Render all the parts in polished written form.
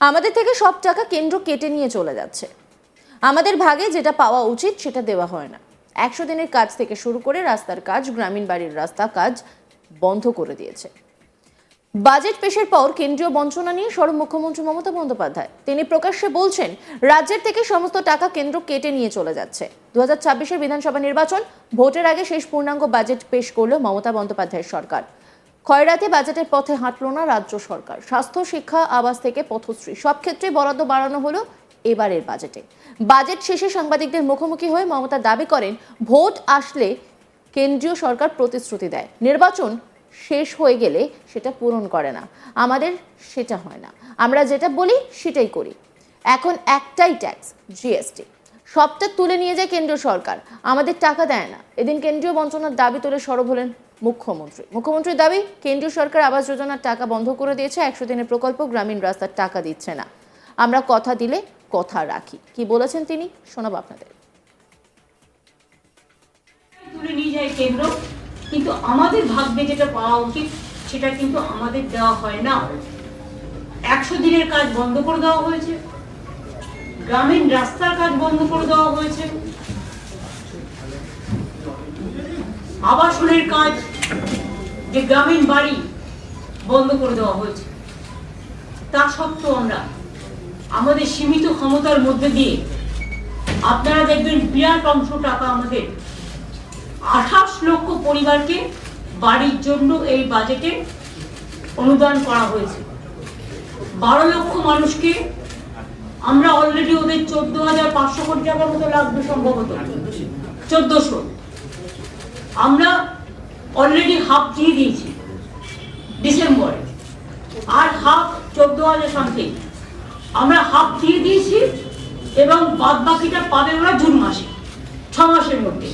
আমাদের থেকে সব টাকা কেন্দ্র কেটে নিয়ে চলে যাচ্ছে। আমাদের ভাগে যেটা পাওয়া উচিত সেটা দেওয়া হয় না। 100 দিনের কাজ থেকে শুরু করে রাস্তার কাজ, গ্রামীণ বাড়ির রাস্তা কাজ বন্ধ করে দিয়েছে। বাজেট পেশের পর কেন্দ্রীয় বঞ্চনা নিয়ে সরব মুখ্যমন্ত্রী মমতা বন্দ্যোপাধ্যায়। তিনি প্রকাশ্যে বলছেন, রাজ্যের থেকে সমস্ত টাকা কেন্দ্র কেটে নিয়ে চলে যাচ্ছে। 2026-এর বিধানসভা নির্বাচন, ভোটের আগে শেষ পূর্ণাঙ্গ বাজেট পেশ করল মমতা বন্দ্যোপাধ্যায়ের সরকার। খয়রাতে বাজেটের পথে হাঁটল না রাজ্য সরকার। স্বাস্থ্য, শিক্ষা, আবাস থেকে পথশ্রী সব ক্ষেত্রে বরাদ্দ বাড়ানো হলো এবারের বাজেটে। বাজেট শেষে সাংবাদিকদের মুখোমুখি হয়ে মমতা দাবি করেন, ভোট আসলে কেন্দ্রীয় সরকার প্রতিশ্রুতি দেয়, নির্বাচন শেষ হয়ে গেলে সেটা পূরণ করে না। আমাদের সেটা হয় না, আমরা যেটা বলি সেটাই করি। এখন একটাই ট্যাক্স, জিএসটি, সবটা তুলে নিয়ে যায় কেন্দ্রীয় সরকার, আমাদের টাকা দেয় না। এদিন কেন্দ্রীয় বঞ্চনার দাবি তুলে সরব হলেন মুখ্যমন্ত্রীর দাবি, কেন্দ্রীয় সরকার আবাস যোজনার টাকা বন্ধ করে দিয়েছে, 100 দিনের প্রকল্প, গ্রামীণ রাস্তার টাকা দিচ্ছে না। আমরা কথা দিলে কথা রাখি। কি বলেছেন তিনি, শোনাবো আপনাদের। তুলে নিয়ে যায় কেন্দ্র, কিন্তু আমাদের ভাগ্যে যেটা পাওয়া উচিত সেটা কিন্তু আমাদের দেওয়া হয় না। 100 দিনের কাজ বন্ধ করে দেওয়া হয়েছে, গ্রামীণ রাস্তার কাজ বন্ধ করে দেওয়া হয়েছে, আবাসনের কাজ, যে গ্রামীণ বাড়ি বন্ধ করে দেওয়া হয়েছে। তা সত্ত্বেও আমরা আমাদের সীমিত ক্ষমতার মধ্যে দিয়ে, আপনারা দেখবেন বিরাট অংশ টাকা আমাদের 28 লক্ষ পরিবারকে বাড়ির জন্য এই বাজেটে অনুদান করা হয়েছে। 12 লক্ষ মানুষকে আমরা অলরেডি ওদের 14,500 কোটি টাকার মতো লাগবে, সম্ভবত 1400। আমরা অলরেডি হাফ দিয়ে দিয়েছি ডিসেম্বরে, আর হাফ 14,000 সামথিং আমরা হাফ দিয়ে দিয়েছি, এবং বাদ বাকিটা পাবে ওরা জুন মাসে, 6 মাসের মধ্যে।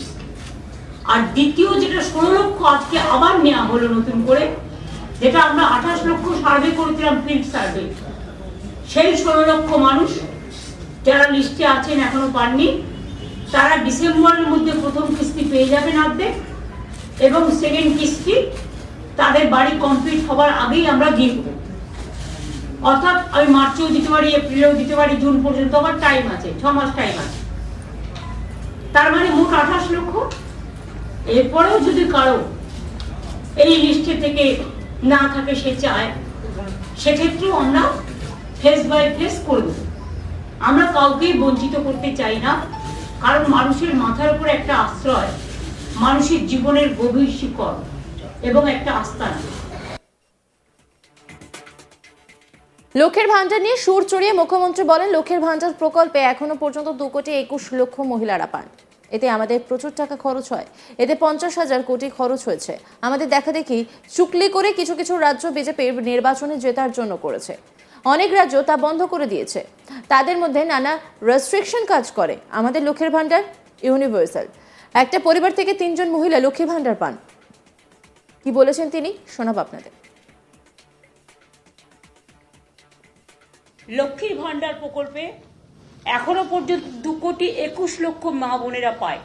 আর দ্বিতীয় যেটা 16 লক্ষ আজকে আবার নেওয়া হলো নতুন করে, যেটা আমরা 28 লক্ষ সার্ভে করেছিলাম, ফিল্ড সার্ভে, সেই 16 লক্ষ মানুষ যারা লিস্টে আছেন এখনো পাননি, তারা ডিসেম্বরের মধ্যে প্রথম কিস্তি পেয়ে যাবেন অর্ধেক, এবং সেকেন্ড কিস্তি তাদের বাড়ি কমপ্লিট হবার আগেই আমরা দিয়ে দেবো। অর্থাৎ আমি মার্চেও দিতে পারি, এপ্রিলেও দিতে পারি, জুন পর্যন্ত আমার টাইম আছে, 6 মাস টাইম আছে। তার মানে মোট 28 লক্ষ। এরপরেও যদি কারো এই লিস্টে থেকে না থাকে, সে চায়, সেক্ষেত্রেও আমরা ফেস বাই ফেস করব। আমরা কাউকেই বঞ্চিত করতে চাই না, কারণ মানুষের মাথার উপরে একটা আশ্রয়, মানুষের জীবনের গভীর শিকড় এবং একটা আস্থানা। লক্ষ্মীর ভান্ডার নিয়ে সুর চড়িয়ে মুখ্যমন্ত্রী বলেন, লক্ষ্মীর ভান্ডার প্রকল্পে এখনো পর্যন্ত 2,21,00,000 মহিলারা পান। এতে আমাদের প্রচুর টাকা খরচ হয়, এতে 50,000 কোটি খরচ হয়েছে। আমাদের দেখা দেখি চুকলি করে কিছু কিছু রাজ্য বিজেপির নির্বাচনে জেতার জন্য করেছে, অনেক রাজ্য তা বন্ধ করে দিয়েছে। তাদের মধ্যে নানা রেস্ট্রিকশন কাজ করে। আমাদের লক্ষ্মীর ভান্ডার ইউনিভার্সাল, একটা পরিবার থেকে 3 জন মহিলা লক্ষ্মী ভান্ডার পান। কি বলেছেন তিনি, শোনাবো আপনাদের। লক্ষ্মীর ভান্ডার প্রকল্পে এখনো পর্যন্ত 2,21,00,000 মা বোনেরা পায়,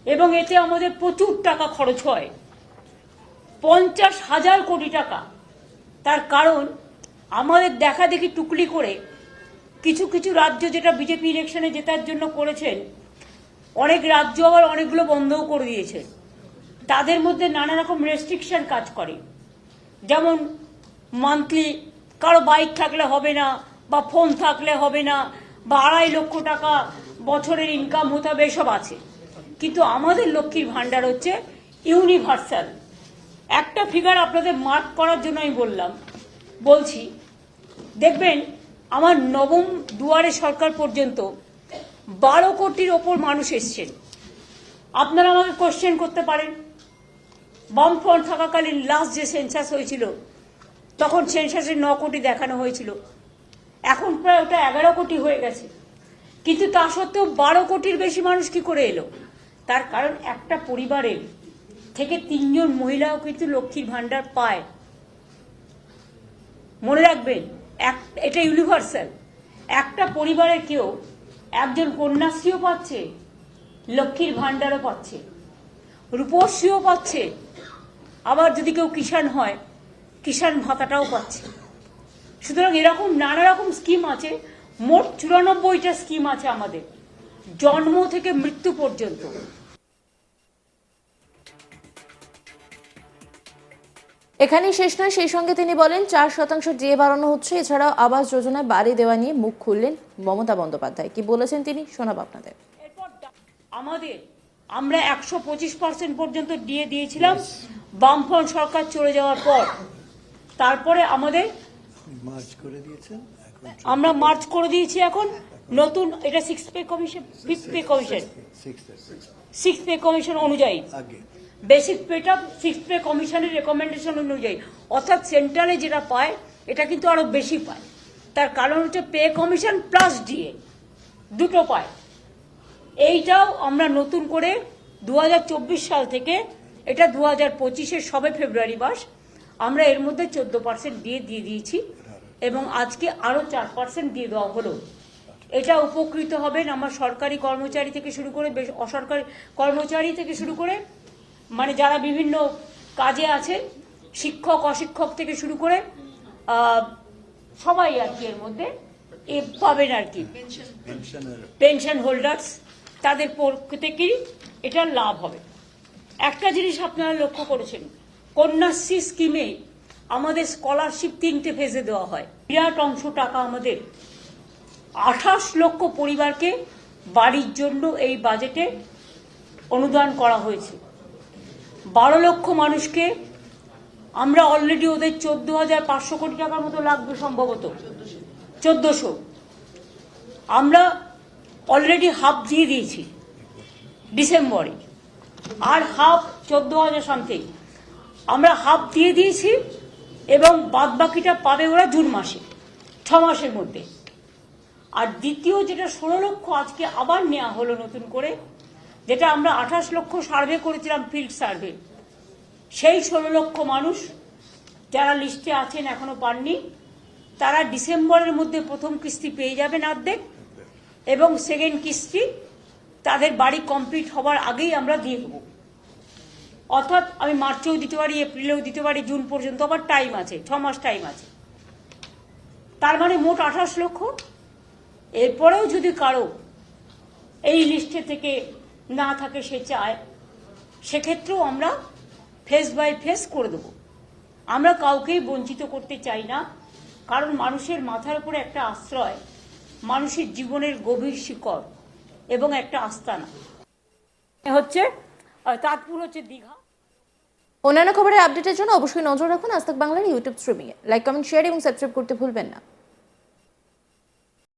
এবং এতে আমাদের প্রচুর টাকা খরচ হয়, 50,000 কোটি টাকা। তার কারণ আমাদের দেখা দেখি টুকলি করে কিছু কিছু রাজ্য, যেটা বিজেপি ইলেকশনে জেতার জন্য করেছেন, অনেক রাজ্য আবার অনেকগুলো বন্ধও করে দিয়েছে। তাদের মধ্যে নানা রকম রেস্ট্রিকশন কাজ করে, যেমন মান্থলি কারো বাইক থাকলে হবে না, বা ফোন থাকলে হবে না, বা 2.5 লক্ষ টাকা বছরের ইনকাম হতে হবে, এসব আছে। কিন্তু আমাদের লক্ষ্মীর ভান্ডার হচ্ছে ইউনিভার্সাল। একটা ফিগার আপনাদের মার্ক করার জন্য আমি বলছি, দেখবেন আমার নবম দুয়ারে সরকার পর্যন্ত 12 কোটির ওপর মানুষ এসছেন। আপনারা আমাকে কোশ্চেন করতে পারেন, বামফ্রন্ট থাকাকালীন লাস্ট যে সেন্সাস হয়েছিল, তখন সেন্সাসে 9 কোটি দেখানো হয়েছিল, এখন প্রায় ওটা 11 কোটি হয়ে গেছে। কিন্তু তা সত্ত্বেও 12 কোটির বেশি মানুষ কি করে এলো? তার কারণ একটা পরিবারের থেকে 3 জন মহিলাও কিন্তু লক্ষ্মীর ভান্ডার পায়। মনে রাখবেন, এটা ইউনিভার্সাল। একটা পরিবারের কেউ একজন কন্যাশ্রীও পাচ্ছে, লক্ষ্মীর ভান্ডারও পাচ্ছে, রূপশ্রীও পাচ্ছে, আবার যদি কেউ কিষাণ হয়, কিষাণ ভাতাটাও পাচ্ছে। সুতরাং এরকম নানা রকম স্কিম আছে, মোট 94টা স্কিম আছে আমাদের, জন্ম থেকে মৃত্যু পর্যন্ত। এখানেই শেষ নয়, সেই সঙ্গে তিনি বলেন 4% ডিএ বাড়ানো হচ্ছে। এছাড়াও আবাস যোজনায় বাড়ি দেওয়া নিয়ে মুখ খুললেন মমতা বন্দ্যোপাধ্যায়। কি বলেছেন তিনি, শোনাব আপনাদের। আমরা 125% পর্যন্ত ডিএ দিয়েছিলাম বামফ্রন্ট সরকার চলে যাওয়ার পর। তারপরে আমাদের আমরা মার্চ করে দিয়েছি এখন নতুন, এটা 6th pay commission, 5th pay commission, 6th pay commission অনুযায়ী বেসিক পেটা 6th পে কমিশনের রেকমেন্ডেশন অনুযায়ী, অর্থাৎ সেন্ট্রালে যেটা পায় এটা কিন্তু আরো বেশি পায়। তার কারণ হচ্ছে পে কমিশন প্লাস ডিএ দুটো পায়। এইটাও আমরা নতুন করে 2024 সাল থেকে, এটা 2025-এর সবে ফেব্রুয়ারি মাস, আমরা এর মধ্যে 14% দিয়ে দিয়েছি এবং আজকে আরো 4% দিয়ে দেওয়া হলো। এটা উপকৃত হবেন আমার সরকারি কর্মচারী থেকে শুরু করে অসরকারি কর্মচারী থেকে শুরু করে, মানে যারা বিভিন্ন কাজে আছে, শিক্ষক অশিক্ষক থেকে শুরু করে সবাই আর কি এর মধ্যে পাবেন আর কি। পেনশন হোল্ডার্স তাদের প্রত্যেকেই এটা লাভ হবে। একটা জিনিস আপনারা লক্ষ্য করেছেন, কন্যাশ্রী স্কিমে আমাদের স্কলারশিপ 3টে ফেজে দেওয়া হয়। বিরাট অংশ টাকা আমাদের 28 লক্ষ পরিবারকে বাড়ির জন্য এই বাজেটে অনুদান করা হয়েছে। 12 লক্ষ মানুষকে আমরা অলরেডি ওদের 14,500 কোটি টাকার মতো লাগবে, সম্ভবত 1400, আমরা অলরেডি হাফ দিয়ে দিয়েছি ডিসেম্বরে, আর হাফ 14,000 সামথিং আমরা হাফ দিয়ে দিয়েছি এবং বাদ বাকিটা পাবে ওরা জুন মাসে, 6 মাসের মধ্যে। আর দ্বিতীয় যেটা 16 লক্ষ আজকে আবার নেওয়া হলো নতুন করে, যেটা আমরা 28 লক্ষ সার্ভে করেছিলাম, ফিল্ড সার্ভে, সেই 16 লক্ষ মানুষ যারা লিস্টে আছেন এখনো পাননি, তারা ডিসেম্বরের মধ্যে প্রথম কিস্তি পেয়ে যাবেন অর্ধেক, এবং সেকেন্ড কিস্তি তাদের বাড়ি কমপ্লিট হবার আগেই আমরা দিয়ে দেবো। অর্থাৎ আমি মার্চেও দিতে পারি, এপ্রিলেও দিতে পারি, জুন পর্যন্ত আবার টাইম আছে, 6 মাস টাইম আছে। তার মানে মোট 28 লক্ষ। এরপরেও যদি কারো এই লিস্টে থেকে না থাকে, সে চায়, সেক্ষেত্রেও আমরা ফেজ বাই ফেজ করে দেবো। আমরা কাউকেই বঞ্চিত করতে চাই না, কারণ মানুষের মাথার উপরে একটা আশ্রয়, মানুষের জীবনের গভীর শিকড় এবং একটা আস্তানা হচ্ছে তাজপুর, হচ্ছে দীঘা। অন্যান্য খবরের আপডেটের জন্য অবশ্যই নজর রাখুন আজ তাক বাংলার ইউটিউব স্ট্রিমিংয়ে। লাইক, কমেন্ট, শেয়ার এবং সাবস্ক্রাইব করতে ভুলবেন না।